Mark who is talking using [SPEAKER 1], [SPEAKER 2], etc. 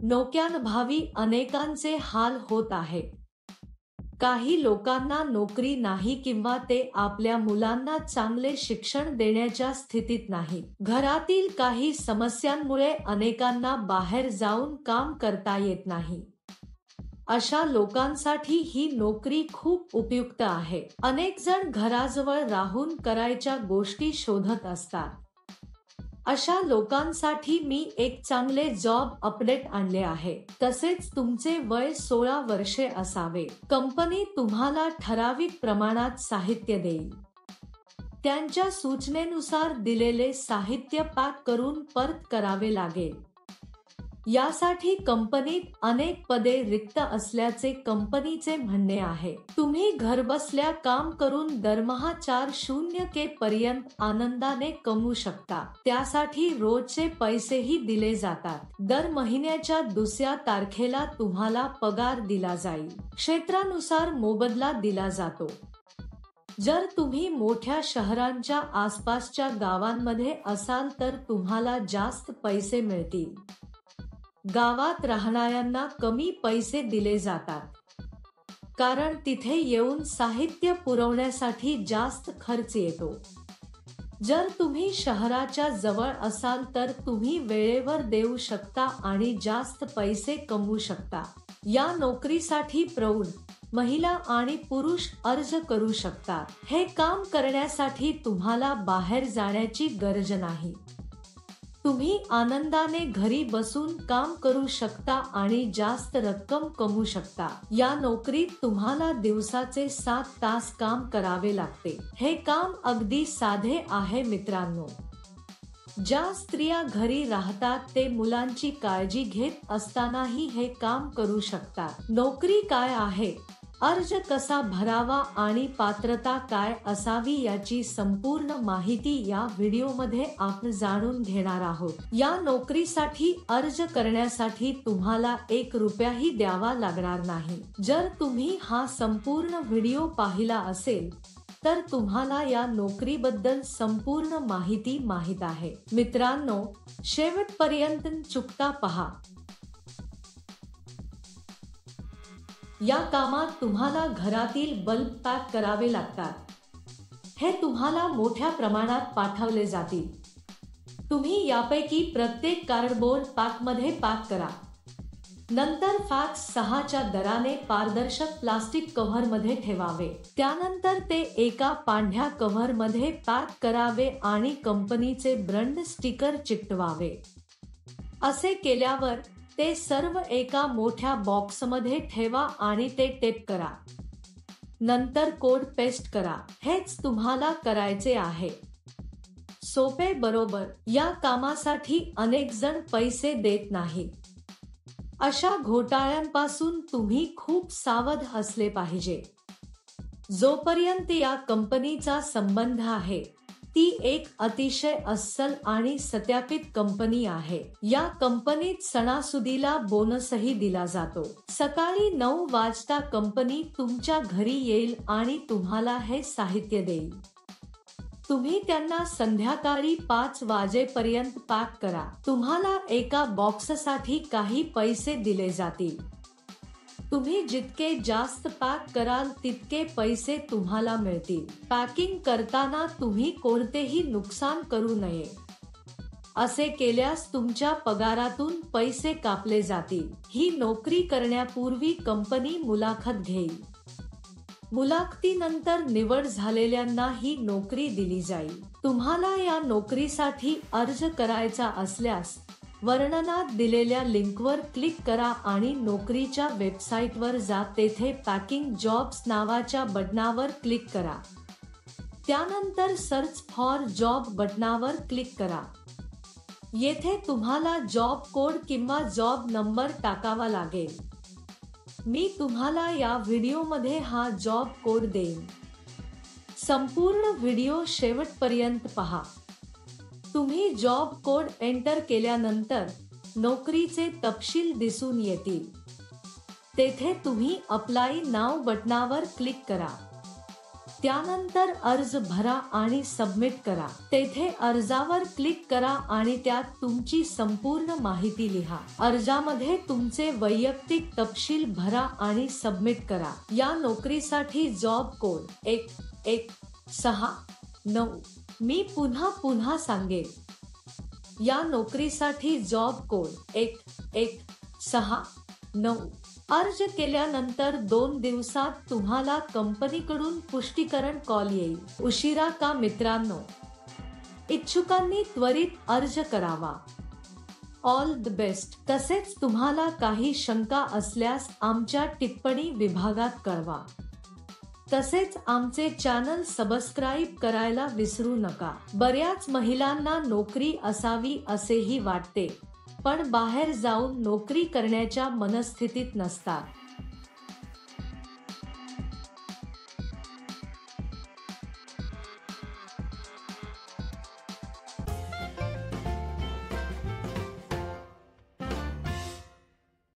[SPEAKER 1] नोकऱ्यांभावी अनेकांचे हाल होत आहे. काही लोकांना नोकरी नाही किंवा ते आपल्या मुलांना चांगले शिक्षण देण्याच्या स्थितीत नाही. घरातील काही समस्यांमुळे अनेकांना बाहेर जाऊन काम करता येत नाही. अशा लोकांसाठी ही नोकरी खूप उपयुक्त आहे. अनेक जण घराजवळ राहून करायच्या गोष्टी शोधत असतात. अशा लोकांसाठी मी एक चांगले जॉब अपडेट आणले आहे. तसेच तुमचे वय 16 वर्षे असावे. कंपनी तुम्हाला ठराविक प्रमाणात साहित्य देईल. त्यांच्या सूचनेनुसार दिलेले साहित्य पॅक करून परत करावे लागेल. यासाठी कंपनीत अनेक पदे रिक्त असल्याचे कंपनीचे म्हणणे आहे. तुम्ही घरबसल्या काम करून दरमहा 40K पर्यंत आनंदाने कमवू शकता. त्यासाठी रोजचे पैसेही दिले जातात. दर महिन्याच्या दुसऱ्या तारखेला तुम्हाला पगार दिला जाईल. क्षेत्रानुसार मोबदला दिला जातो. जर तुम्ही मोठ्या शहरांच्या आसपासच्या गावांमध्ये असाल तर तुम्हाला जास्त पैसे मिळतील. गावात राहणाऱ्यांना कमी पैसे दिले जातात, कारण तिथे येऊन साहित्य पुरवण्यासाठी जास्त खर्च येतो. जर तुम्ही शहराच्या जवळ असाल तर तुम्ही वेळेवर देऊ शकता आणि जास्त पैसे कमवू शकता. या नोकरीसाठी प्रौढ, महिला आणि पुरुष अर्ज करू शकतात. हे काम करण्यासाठी तुम्हाला बाहेर जाण्याची गरज नाही. तुम्ही आनंदाने घरी बसून काम करू शकता आणि जास्त रक्कम कमवू शकता. या नोकरीत तुम्हाला दिवसाचे 7 तास काम करावे लागते. हे काम अगदी साधे आहे मित्रांनो. ज्या स्त्रिया घरी राहतात ते मुलांची काळजी घेत असतानाही हे काम करू शकतात. नोकरी काय आहे, अर्ज कसा भरावा आणि पात्रता काय असावी याची संपूर्ण माहिती या व्हिडिओमध्ये आपण जाणून घेणार आहोत. या नोकरीसाठी अर्ज करण्यासाठी तुम्हाला 1 रुपयाही द्यावा लागणार नाही. जर तुम्ही हा संपूर्ण व्हिडिओ पाहिला असेल तर तुम्हाला या नोकरीबद्दल संपूर्ण माहिती माहित आहे. मित्रांनो, शेवटपर्यंत चुकता पहा. या कामात तुम्हाला घरातील बल्ब पॅक करावे लागतात. हे तुम्हाला मोठ्या प्रमाणात पाठवले जातील. तुम्ही यापैकी प्रत्येक कार्डबोर्ड पॅकमध्ये पॅक करा. नंतर फॅक्स 6च्या दराने पारदर्शक प्लास्टिक कव्हरमध्ये ठेवावे. त्यानंतर ते एका पांढऱ्या कव्हरमध्ये पॅक करावे आणि कंपनीचे ब्रँड स्टिकर चिकटवावे. असे केल्यावर ते सर्व एका मोठ्या बॉक्समध्ये ठेवा आणि ते टेप करा. नंतर कोड पेस्ट करा. हेच तुम्हाला करायचे आहे. सोपे बरोबर? या कामासाठी अनेक जण पैसे देत नाहीत. अशा घोटाळ्यांपासून तुम्ही खूप सावध असले पाहिजे. जोपर्यंत या कंपनीचा संबंध आहे, ती एक अतिशय अस्सल आणि सत्यापित कंपनी आहे. या कंपनीत सणासुदीला बोनसही दिला जातो. सकाळी 9 वाजता कंपनी तुमच्या घरी येईल आणि तुम्हाला हे साहित्य देईल. तुम्ही त्यांना संध्याकाळी 5 वाजेपर्यंत पॅक करा. तुम्हाला एका बॉक्ससाठी काही पैसे दिले जातील. तुम्ही जितके जास्त पॅक कराल तितके पैसे तुम्हाला मिळतील. पॅकिंग करताना तुम्ही कोणतेही नुकसान करू नये. असे केल्यास तुमच्या पगारातून पैसे कापले जातील. ही नोकरी करण्यापूर्वी कंपनी मुलाखत घेईल. मुलाखतीनंतर निवड झालेल्यांना ही नोकरी दिली जाईल. तुम्हाला या नोकरीसाठी अर्ज करायचा असल्यास वर्णनात दिलेल्या लिंकवर क्लिक करा आणि नोकरीच्या वेबसाईटवर जा. तेथे पॅकिंग जॉब्स नावाच्या बटनावर क्लिक करा. त्यानंतर सर्च फॉर जॉब बटनावर क्लिक करा. येथे तुम्हाला जॉब कोड किंवा जॉब नंबर टाकावा लागेल. मी तुम्हाला या व्हिडिओमध्ये हा जॉब कोड देईन. संपूर्ण व्हिडिओ शेवटपर्यंत पहा. तुम्ही जॉब कोड एंटर केल्यानंतर नोकरीचे तपशील दिसून येतील. तेथे तुम्ही अप्लाय नाव बटनावर क्लिक करा. त्यानंतर अर्ज भरा आणि सबमिट करा. तेथे अर्जावर क्लिक करा आणि त्यात तुमची संपूर्ण माहिती लिहा. अर्जामध्ये तुमचे वैयक्तिक तपशील भरा आणि सबमिट करा. या नोकरीसाठी जॉब कोड 1169. मी पुन्हा सांगेन. या नोकरीसाठी जॉब कोड 1169. अर्ज केल्यानंतर 2 दिवसात तुम्हाला कंपनीकडून पुष्टीकरण कॉल येईल. उशिरा का मित्रांनो? इच्छुकांनी त्वरित अर्ज करावा. All the best. तसेच तुम्हाला काही शंका असल्यास आमच्या टिप्पणी विभागात कळवा. तसेच आमचे चॅनल सबस्क्राईब करायला विसरू नका. बऱ्याच महिलांना नोकरी असावी असेही वाटते, पण बाहेर जाऊन नोकरी करण्याच्या मनस्थितीत नसतात.